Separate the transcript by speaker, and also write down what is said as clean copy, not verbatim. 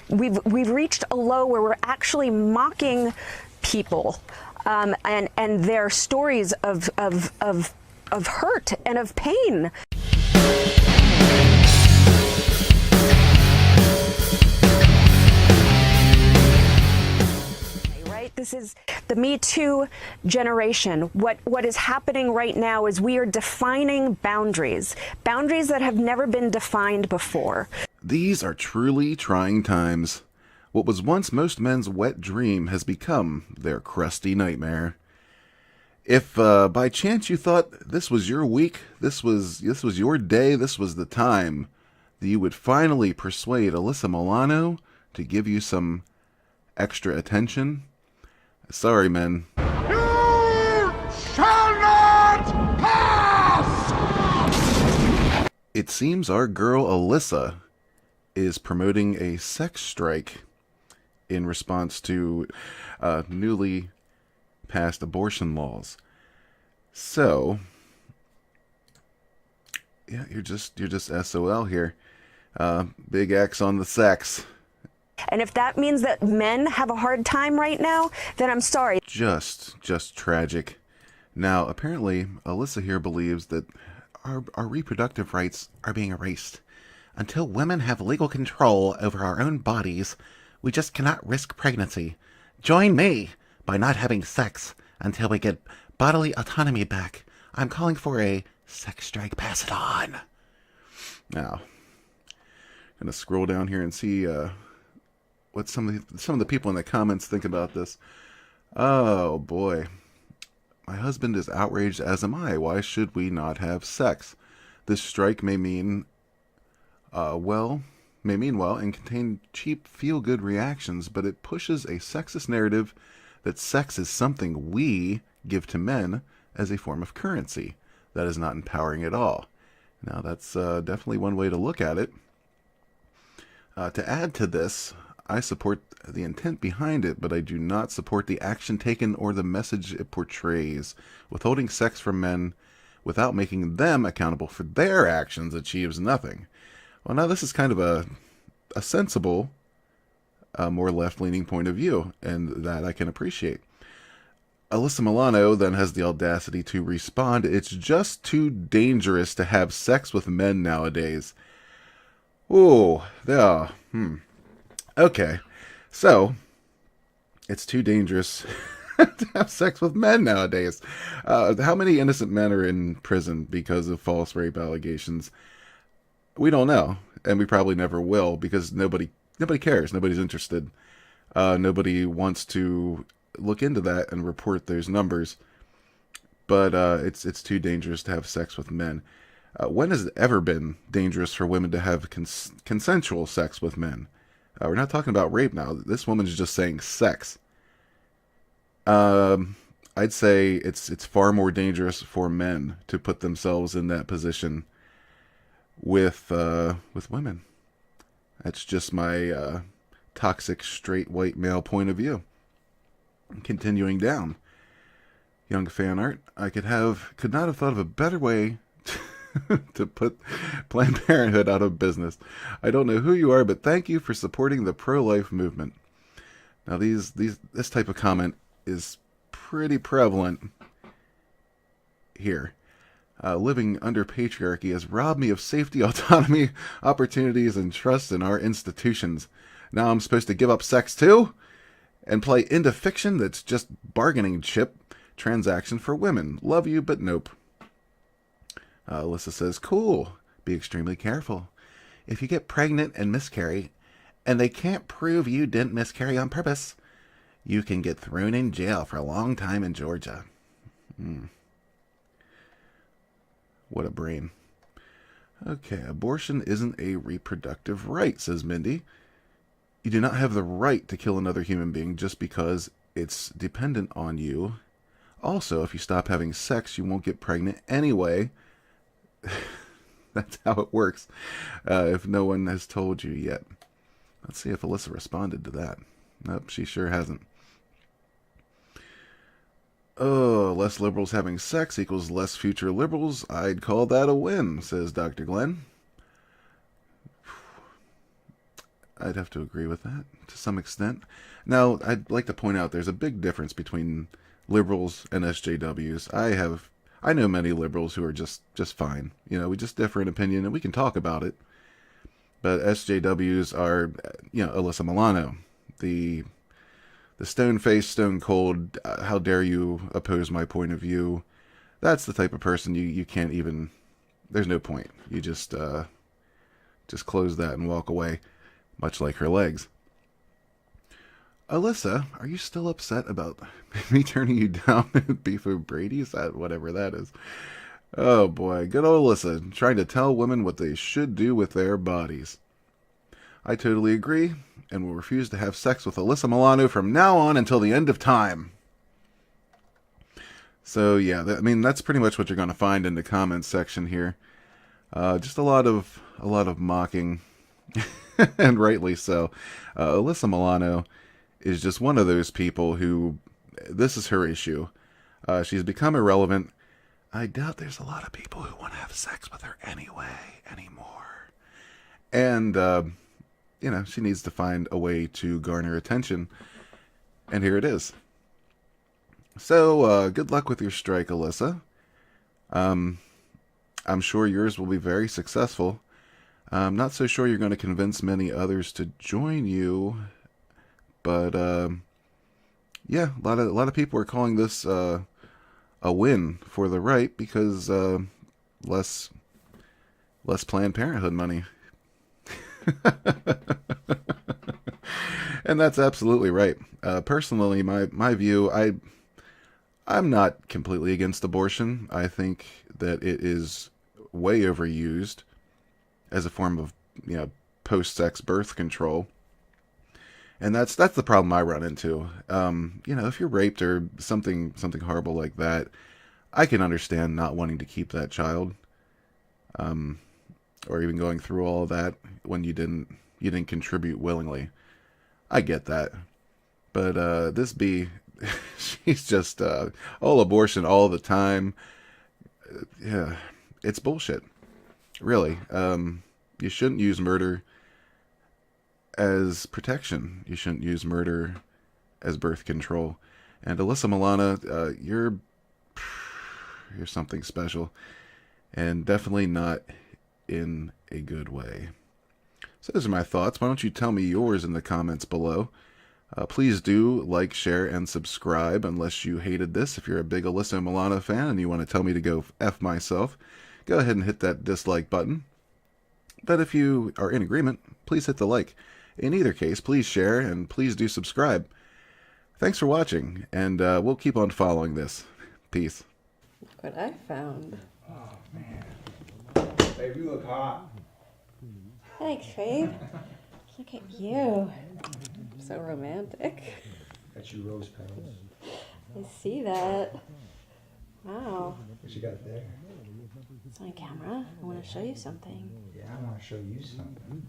Speaker 1: we've reached a low where we're actually mocking people and their stories of hurt and of pain. This is the Me Too generation. What is happening right now is we are defining boundaries that have never been defined before.
Speaker 2: These are truly trying times. What was once most men's wet dream has become their crusty nightmare. If by chance you thought this was your week, this was your day, this was the time that you would finally persuade Alyssa Milano to give you some extra attention, sorry, men.
Speaker 3: You shall not pass!
Speaker 2: It seems our girl Alyssa is promoting a sex strike in response to newly passed abortion laws. So, yeah, you're just SOL here. Big X on the sex.
Speaker 1: And if that means that men have a hard time right now, then I'm sorry.
Speaker 2: Just tragic. Now, apparently, Alyssa here believes that our reproductive rights are being erased. Until women have legal control over our own bodies, we just cannot risk pregnancy. Join me by not having sex until we get bodily autonomy back. I'm calling for a sex strike. Pass it on. Now, I'm going to scroll down here and see what some of the people in the comments think about this. Oh boy. My husband is outraged, as am I. Why should we not have sex? This strike may mean well and contain cheap feel-good reactions, but it pushes a sexist narrative that sex is something we give to men as a form of currency. That is not empowering at all. Now that's definitely one way to look at it. To add to this, I support the intent behind it, but I do not support the action taken or the message it portrays. Withholding sex from men without making them accountable for their actions achieves nothing. Well, now this is kind of a sensible, more left-leaning point of view, and that I can appreciate. Alyssa Milano then has the audacity to respond, "It's just too dangerous to have sex with men nowadays." Ooh, yeah, Okay, so it's too dangerous to have sex with men nowadays. How many innocent men are in prison because of false rape allegations? We don't know, and we probably never will, because nobody cares. Nobody's interested. Nobody wants to look into that and report those numbers. But it's too dangerous to have sex with men. When has it ever been dangerous for women to have consensual sex with men? We're not talking about rape now. This woman's just saying sex. I'd say it's far more dangerous for men to put themselves in that position with women. That's just my toxic straight white male point of view. Continuing down, young fan art. I could not have thought of a better way to put Planned Parenthood out of business. I don't know who you are, but thank you for supporting the pro-life movement. Now, this type of comment is pretty prevalent here. Living under patriarchy has robbed me of safety, autonomy, opportunities, and trust in our institutions. Now I'm supposed to give up sex too? And play into fiction that's just bargaining chip transaction for women. Love you, but nope. Alyssa says, cool. Be extremely careful. If you get pregnant and miscarry, and they can't prove you didn't miscarry on purpose, you can get thrown in jail for a long time in Georgia. What a brain. Okay, abortion isn't a reproductive right, says Mindy. You do not have the right to kill another human being just because it's dependent on you. Also, if you stop having sex, you won't get pregnant anyway. That's how it works, if no one has told you yet. Let's see if Alyssa responded to that. Nope, she sure hasn't. Oh, less liberals having sex equals less future liberals. I'd call that a win, says Dr. Glenn. I'd have to agree with that to some extent. Now, I'd like to point out there's a big difference between liberals and SJWs. I know many liberals who are just fine. You know, we just differ in opinion and we can talk about it. But SJWs are, you know, Alyssa Milano, the stone-faced, stone-cold, how dare you oppose my point of view. That's the type of person you can't even, there's no point. You just close that and walk away, much like her legs. Alyssa, are you still upset about me turning you down at Beef O'Brady's? Whatever that is. Oh boy, good old Alyssa, trying to tell women what they should do with their bodies. I totally agree, and will refuse to have sex with Alyssa Milano from now on until the end of time. So yeah, I mean, that's pretty much what you're going to find in the comments section here. Just a lot of mocking, and rightly so. Alyssa Milano is just one of those people who, this is her issue. She's become irrelevant. I doubt there's a lot of people who want to have sex with her anymore. And, you know, she needs to find a way to garner attention. And here it is. So, good luck with your strike, Alyssa. I'm sure yours will be very successful. I'm not so sure you're going to convince many others to join you. But, yeah, a lot of people are calling this, a win for the right because less Planned Parenthood money. And that's absolutely right. Personally, my view, I'm not completely against abortion. I think that it is way overused as a form of, you know, post-sex birth control. And that's the problem I run into. You know, if you're raped or something horrible like that, I can understand not wanting to keep that child, or even going through all of that when you didn't contribute willingly. I get that, but this bee, she's just all abortion all the time. Yeah, it's bullshit. Really, you shouldn't use murder as protection. You shouldn't use murder as birth control. And Alyssa Milano, you're something special, and definitely not in a good way. So those are my thoughts. Why don't you tell me yours in the comments below? Please do like, share, and subscribe unless you hated this. If you're a big Alyssa Milano fan and you want to tell me to go F myself, go ahead and hit that dislike button. But if you are in agreement, please hit the like. In either case, please share and please do subscribe. Thanks for watching, and we'll keep on following this. Peace.
Speaker 4: Look what I found.
Speaker 5: Oh, man. Babe, you look hot.
Speaker 4: Thanks, babe. Look at you. So romantic.
Speaker 5: Got you rose petals.
Speaker 4: I see that. Wow.
Speaker 5: What you got there?
Speaker 4: It's on camera. I want to show you something.
Speaker 5: Yeah, I want to show you something.